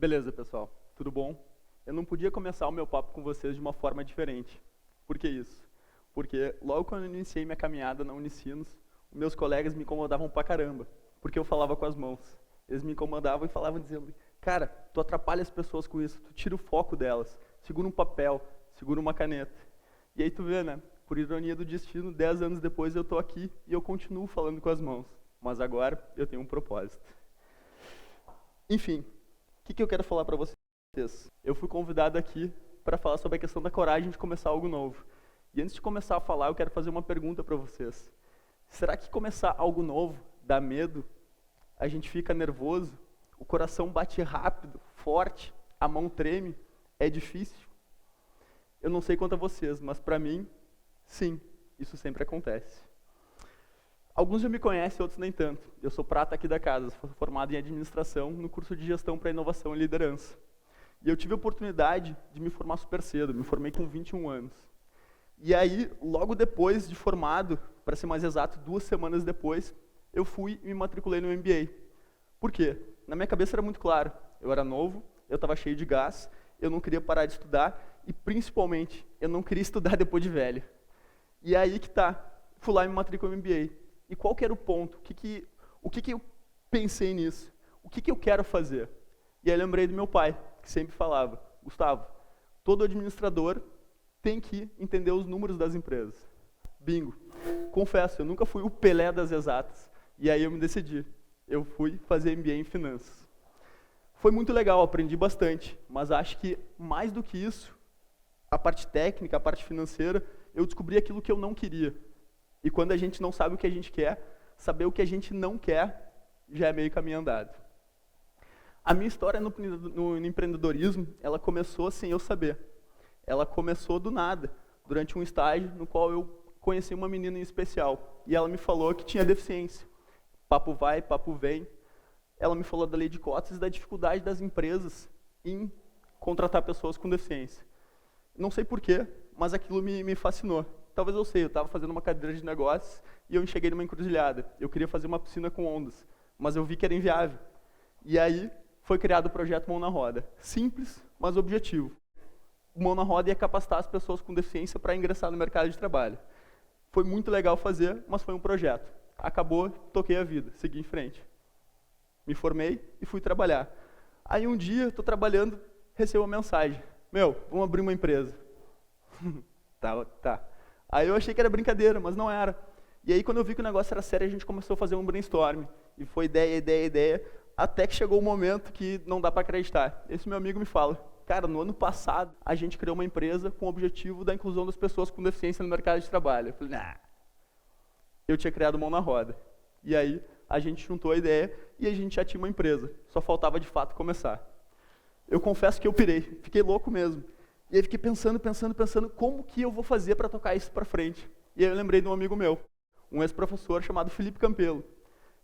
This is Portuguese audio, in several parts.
Beleza, pessoal. Tudo bom? Eu não podia começar o meu papo com vocês de uma forma diferente. Por que isso? Porque logo quando eu iniciei minha caminhada na Unicinos, meus colegas me incomodavam pra caramba, porque eu falava com as mãos. Eles me incomodavam e falavam dizendo, cara, tu atrapalha as pessoas com isso, tu tira o foco delas, segura um papel, segura uma caneta. E aí tu vê, né? Por ironia do destino, 10 anos depois eu tô aqui e eu continuo falando com as mãos. Mas agora eu tenho um propósito. Enfim, o que eu quero falar para vocês? Eu fui convidado aqui para falar sobre a questão da coragem de começar algo novo. E antes de começar a falar, eu quero fazer uma pergunta para vocês. Será que começar algo novo dá medo? A gente fica nervoso? O coração bate rápido, forte? A mão treme? É difícil? Eu não sei quanto a vocês, mas para mim, sim, isso sempre acontece. Alguns já me conhecem, outros nem tanto. Eu sou prata aqui da casa, sou formado em administração no curso de gestão para inovação e liderança. E eu tive a oportunidade de me formar super cedo, me formei com 21 anos. E aí, logo depois de formado, para ser mais exato, 2 semanas depois, eu fui e me matriculei no MBA. Por quê? Na minha cabeça era muito claro, eu era novo, eu estava cheio de gás, eu não queria parar de estudar e, principalmente, eu não queria estudar depois de velho. E aí que tá, fui lá e me matriculei no MBA. E qual que era o ponto? O que eu pensei nisso? O que eu quero fazer? E aí lembrei do meu pai, que sempre falava, Gustavo, todo administrador tem que entender os números das empresas. Bingo. Confesso, eu nunca fui o Pelé das exatas. E aí eu me decidi. Eu fui fazer MBA em finanças. Foi muito legal, aprendi bastante. Mas acho que, mais do que isso, a parte técnica, a parte financeira, eu descobri aquilo que eu não queria. E quando a gente não sabe o que a gente quer, saber o que a gente não quer já é meio caminho andado. A minha história no empreendedorismo, ela começou sem eu saber. Ela começou do nada, durante um estágio no qual eu conheci uma menina em especial. E ela me falou que tinha deficiência. Papo vai, papo vem. Ela me falou da lei de cotas e da dificuldade das empresas em contratar pessoas com deficiência. Não sei porquê, mas aquilo me fascinou. Talvez eu sei, eu estava fazendo uma cadeira de negócios e eu cheguei numa encruzilhada. Eu queria fazer uma piscina com ondas, mas eu vi que era inviável. E aí foi criado o projeto Mão na Roda. Simples, mas objetivo. O Mão na Roda ia capacitar as pessoas com deficiência para ingressar no mercado de trabalho. Foi muito legal fazer, mas foi um projeto. Acabou, toquei a vida, segui em frente. Me formei e fui trabalhar. Aí um dia, estou trabalhando, recebo uma mensagem. Meu, vamos abrir uma empresa. Tá. Aí eu achei que era brincadeira, mas não era. E aí quando eu vi que o negócio era sério, a gente começou a fazer um brainstorm. E foi ideia, até que chegou o momento que não dá para acreditar. Esse meu amigo me fala, cara, no ano passado a gente criou uma empresa com o objetivo da inclusão das pessoas com deficiência no mercado de trabalho. Eu falei, nah. Eu tinha criado Mão na Roda. E aí a gente juntou a ideia e a gente já tinha uma empresa. Só faltava de fato começar. Eu confesso que eu pirei, fiquei louco mesmo. E aí fiquei pensando, como que eu vou fazer para tocar isso para frente. E aí eu lembrei de um amigo meu, um ex-professor chamado Felipe Campelo,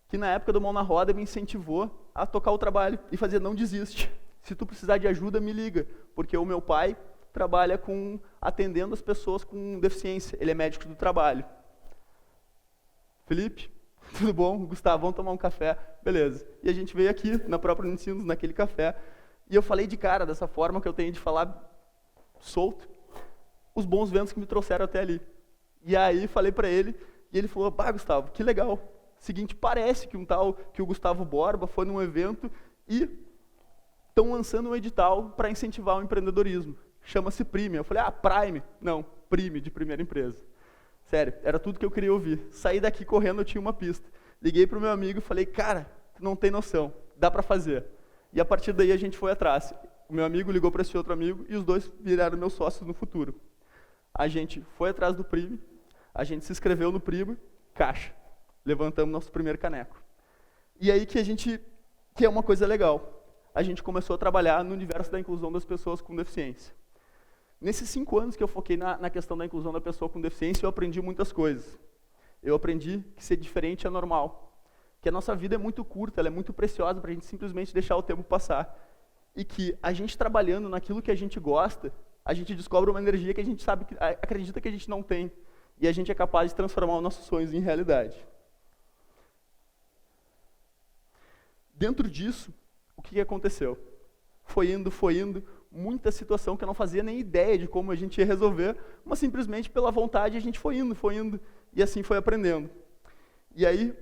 que na época do Mão na Roda me incentivou a tocar o trabalho e fazer não desiste. Se tu precisar de ajuda, me liga, porque o meu pai trabalha atendendo as pessoas com deficiência, ele é médico do trabalho. Felipe, tudo bom? Gustavo, vamos tomar um café? Beleza. E a gente veio aqui, na própria Unicinos, naquele café, e eu falei de cara, dessa forma que eu tenho de falar solto, os bons ventos que me trouxeram até ali. E aí falei para ele, e ele falou, Gustavo, que legal. Seguinte, parece que o Gustavo Borba foi num evento e estão lançando um edital para incentivar o empreendedorismo. Chama-se Prime. Eu falei, Prime. Não, Prime, de primeira empresa. Sério, era tudo que eu queria ouvir. Saí daqui correndo, eu tinha uma pista. Liguei para o meu amigo e falei, cara, tu não tem noção, dá para fazer. E a partir daí a gente foi atrás. O meu amigo ligou para esse outro amigo e os dois viraram meus sócios no futuro. A gente foi atrás do Prime, a gente se inscreveu no Prime, caixa. Levantamos nosso primeiro caneco. E aí que é uma coisa legal. A gente começou a trabalhar no universo da inclusão das pessoas com deficiência. Nesses 5 anos que eu foquei na questão da inclusão da pessoa com deficiência, eu aprendi muitas coisas. Eu aprendi que ser diferente é normal. Que a nossa vida é muito curta, ela é muito preciosa para a gente simplesmente deixar o tempo passar. E que a gente trabalhando naquilo que a gente gosta, a gente descobre uma energia que a gente acredita que a gente não tem. E a gente é capaz de transformar os nossos sonhos em realidade. Dentro disso, o que aconteceu? foi indo, muita situação que eu não fazia nem ideia de como a gente ia resolver, mas simplesmente pela vontade a gente foi indo, e assim foi aprendendo. E aí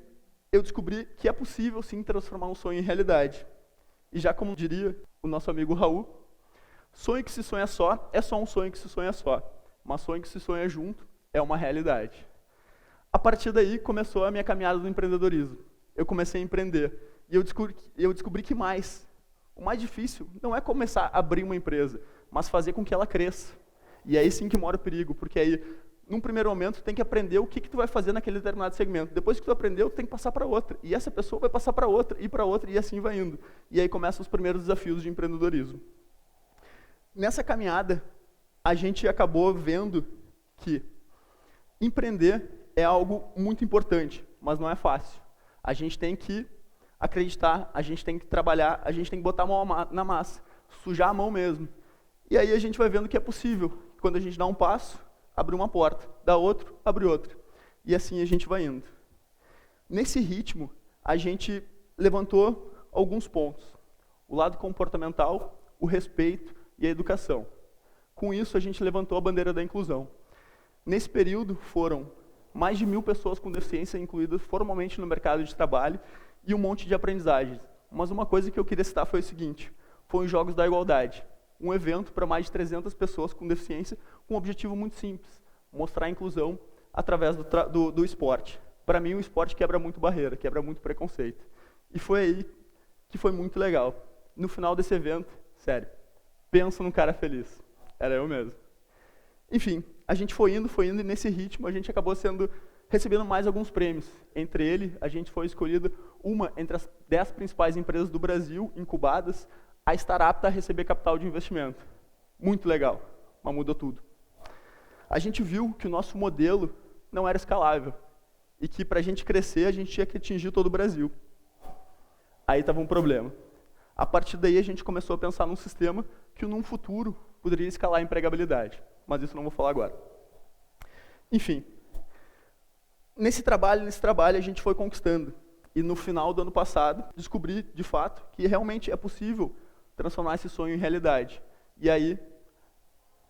eu descobri que é possível sim transformar um sonho em realidade. E já como diria o nosso amigo Raul, sonho que se sonha só é só um sonho que se sonha só, mas sonho que se sonha junto é uma realidade. A partir daí começou a minha caminhada do empreendedorismo. Eu comecei a empreender e eu descobri que o mais difícil não é começar a abrir uma empresa, mas fazer com que ela cresça. E é aí sim que mora o perigo, porque aí, num primeiro momento, tu tem que aprender o que tu vai fazer naquele determinado segmento. Depois que tu aprendeu, tu tem que passar para outra. E essa pessoa vai passar para outra, e assim vai indo. E aí começam os primeiros desafios de empreendedorismo. Nessa caminhada, a gente acabou vendo que empreender é algo muito importante, mas não é fácil. A gente tem que acreditar, a gente tem que trabalhar, a gente tem que botar a mão na massa, sujar a mão mesmo. E aí a gente vai vendo que é possível. Quando a gente dá um passo, abre uma porta, dá outro, abre outra. E assim a gente vai indo. Nesse ritmo, a gente levantou alguns pontos. O lado comportamental, o respeito e a educação. Com isso, a gente levantou a bandeira da inclusão. Nesse período, foram mais de 1.000 pessoas com deficiência incluídas formalmente no mercado de trabalho e um monte de aprendizagens. Mas uma coisa que eu queria citar foi o seguinte, foi os Jogos da Igualdade, um evento para mais de 300 pessoas com deficiência, com um objetivo muito simples, mostrar a inclusão através do esporte. Para mim, o esporte quebra muito barreira, quebra muito preconceito. E foi aí que foi muito legal. No final desse evento, sério, pensa num cara feliz. Era eu mesmo. Enfim, a gente foi indo, e nesse ritmo a gente acabou recebendo mais alguns prêmios. Entre eles, a gente foi escolhido uma entre as 10 principais empresas do Brasil, incubadas, a estar apta a receber capital de investimento. Muito legal, mas mudou tudo. A gente viu que o nosso modelo não era escalável e que para a gente crescer, a gente tinha que atingir todo o Brasil. Aí estava um problema. A partir daí, a gente começou a pensar num sistema que, num futuro, poderia escalar a empregabilidade. Mas isso não vou falar agora. Enfim, nesse trabalho, a gente foi conquistando. E no final do ano passado, descobri, de fato, que realmente é possível transformar esse sonho em realidade. E aí,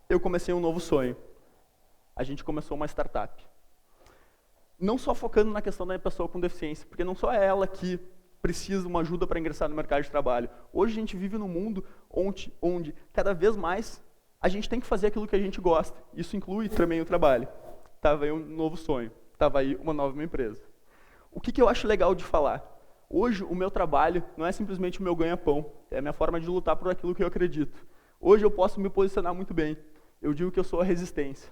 eu comecei um novo sonho. A gente começou uma startup. Não só focando na questão da pessoa com deficiência, porque não só é ela que precisa de uma ajuda para ingressar no mercado de trabalho. Hoje a gente vive num mundo onde cada vez mais a gente tem que fazer aquilo que a gente gosta. Isso inclui também o trabalho. Estava aí um novo sonho. Estava aí uma nova empresa. O que eu acho legal de falar? Hoje o meu trabalho não é simplesmente o meu ganha-pão. É a minha forma de lutar por aquilo que eu acredito. Hoje eu posso me posicionar muito bem. Eu digo que eu sou a resistência.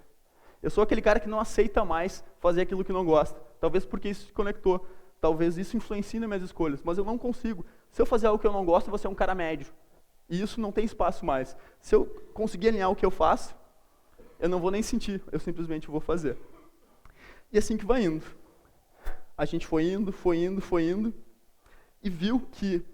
Eu sou aquele cara que não aceita mais fazer aquilo que não gosta. Talvez porque isso se conectou. Talvez isso influencie nas minhas escolhas. Mas eu não consigo. Se eu fazer algo que eu não gosto, eu vou ser um cara médio. E isso não tem espaço mais. Se eu conseguir alinhar o que eu faço, eu não vou nem sentir, eu simplesmente vou fazer. E assim que vai indo. A gente foi indo, e viu que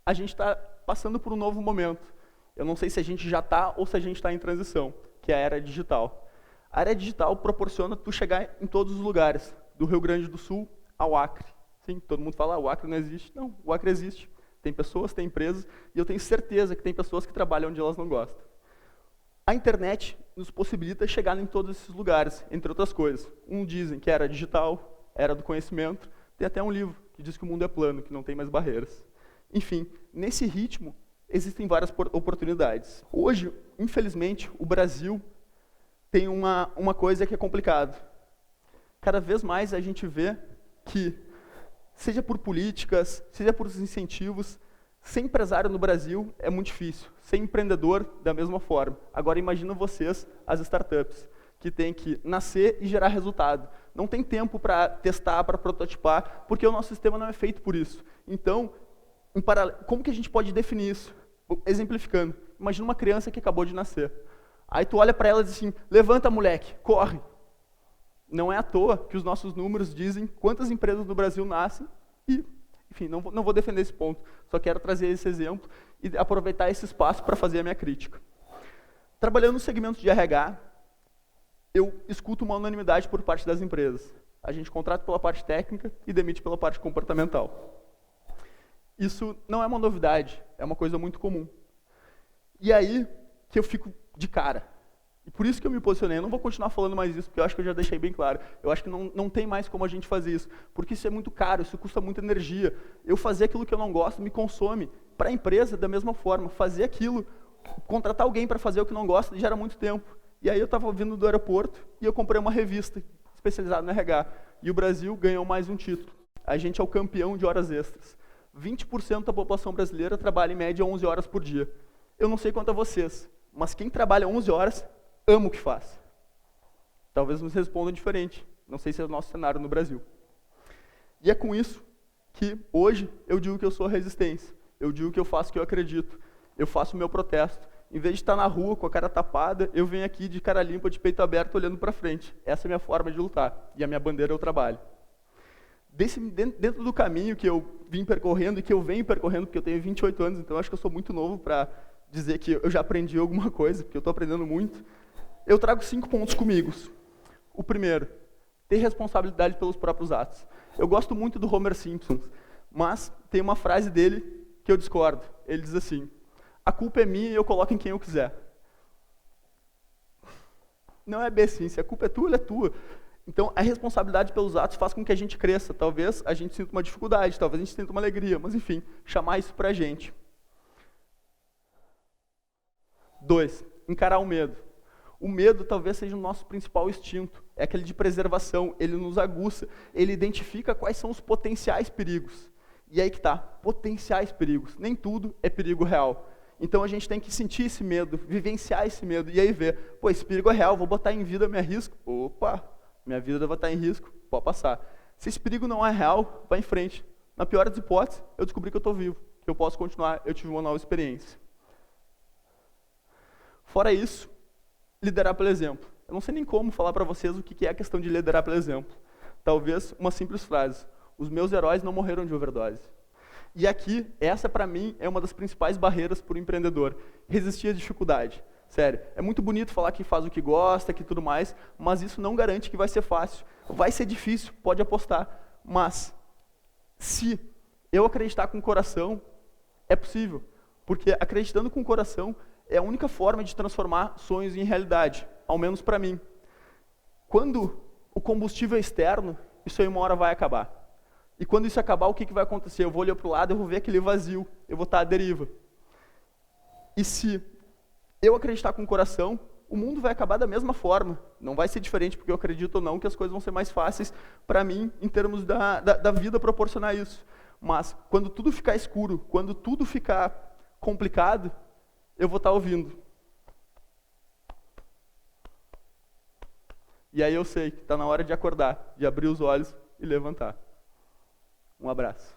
a gente está passando por um novo momento. Eu não sei se a gente já está ou se a gente está em transição, que é a era digital. A era digital proporciona tu chegar em todos os lugares, do Rio Grande do Sul ao Acre. Sim, todo mundo fala, o Acre não existe. Não, o Acre existe. Tem pessoas, tem empresas, e eu tenho certeza que tem pessoas que trabalham onde elas não gostam. A internet nos possibilita chegar em todos esses lugares, entre outras coisas. Dizem que era digital, era do conhecimento, tem até um livro que diz que o mundo é plano, que não tem mais barreiras. Enfim, nesse ritmo, existem várias oportunidades. Hoje, infelizmente, o Brasil tem uma coisa que é complicada. Cada vez mais a gente vê que, seja por políticas, seja por incentivos, ser empresário no Brasil é muito difícil. Ser empreendedor, da mesma forma. Agora, imagina vocês, as startups, que têm que nascer e gerar resultado. Não tem tempo para testar, para prototipar, porque o nosso sistema não é feito por isso. Então, como que a gente pode definir isso? Exemplificando. Imagina uma criança que acabou de nascer. Aí tu olha para ela e diz assim, levanta, moleque, corre. Não é à toa que os nossos números dizem quantas empresas no Brasil nascem e, enfim, não vou defender esse ponto. Só quero trazer esse exemplo e aproveitar esse espaço para fazer a minha crítica. Trabalhando no segmento de RH, eu escuto uma unanimidade por parte das empresas. A gente contrata pela parte técnica e demite pela parte comportamental. Isso não é uma novidade, é uma coisa muito comum. E aí que eu fico de cara. E por isso que eu me posicionei. Eu não vou continuar falando mais isso, porque eu acho que eu já deixei bem claro. Eu acho que não tem mais como a gente fazer isso, porque isso é muito caro, isso custa muita energia. Eu fazer aquilo que eu não gosto me consome. Para a empresa, da mesma forma, fazer aquilo, contratar alguém para fazer o que não gosta, gera muito tempo. E aí eu estava vindo do aeroporto e eu comprei uma revista especializada no RH. E o Brasil ganhou mais um título. A gente é o campeão de horas extras. 20% da população brasileira trabalha em média 11 horas por dia. Eu não sei quanto a vocês, mas quem trabalha 11 horas, ama o que faz. Talvez nos respondam diferente. Não sei se é o nosso cenário no Brasil. E é com isso que hoje eu digo que eu sou a resistência. Eu digo que eu faço o que eu acredito. Eu faço o meu protesto. Em vez de estar na rua com a cara tapada, eu venho aqui de cara limpa, de peito aberto, olhando para frente. Essa é a minha forma de lutar. E a minha bandeira é o trabalho. Dentro do caminho que eu vim percorrendo e que eu venho percorrendo, porque eu tenho 28 anos, então eu acho que eu sou muito novo para dizer que eu já aprendi alguma coisa, porque eu estou aprendendo muito, eu trago 5 pontos comigo. O primeiro, ter responsabilidade pelos próprios atos. Eu gosto muito do Homer Simpson, mas tem uma frase dele que eu discordo. Ele diz assim: a culpa é minha e eu coloco em quem eu quiser. Não é bem assim. Se a culpa é tua, ela é tua. Então, a responsabilidade pelos atos faz com que a gente cresça. Talvez a gente sinta uma dificuldade, talvez a gente sinta uma alegria, mas enfim, chamar isso pra gente. 2, encarar o medo. O medo talvez seja o nosso principal instinto. É aquele de preservação, ele nos aguça, ele identifica quais são os potenciais perigos. E aí que tá, potenciais perigos. Nem tudo é perigo real. Então a gente tem que sentir esse medo, vivenciar esse medo, e aí ver, pô, esse perigo é real, vou botar em vida, me arrisco. Opa, minha vida vai estar em risco, pode passar. Se esse perigo não é real, vai em frente. Na pior das hipóteses, eu descobri que eu estou vivo, que eu posso continuar, eu tive uma nova experiência. Fora isso, liderar pelo exemplo. Eu não sei nem como falar para vocês o que é a questão de liderar pelo exemplo. Talvez uma simples frase: os meus heróis não morreram de overdose. E aqui, essa para mim é uma das principais barreiras para o empreendedor: resistir à dificuldade. Sério, é muito bonito falar que faz o que gosta, que tudo mais, mas isso não garante que vai ser fácil. Vai ser difícil, pode apostar, mas se eu acreditar com o coração, é possível. Porque acreditando com o coração é a única forma de transformar sonhos em realidade, ao menos para mim. Quando o combustível é externo, isso aí uma hora vai acabar. E quando isso acabar, o que vai acontecer? Eu vou olhar para o lado, eu vou ver aquele vazio, eu vou estar à deriva. E se eu acreditar com o coração, o mundo vai acabar da mesma forma. Não vai ser diferente, porque eu acredito ou não que as coisas vão ser mais fáceis para mim, em termos da vida proporcionar isso. Mas, quando tudo ficar escuro, quando tudo ficar complicado, eu vou estar ouvindo. E aí eu sei que está na hora de acordar, de abrir os olhos e levantar. Um abraço.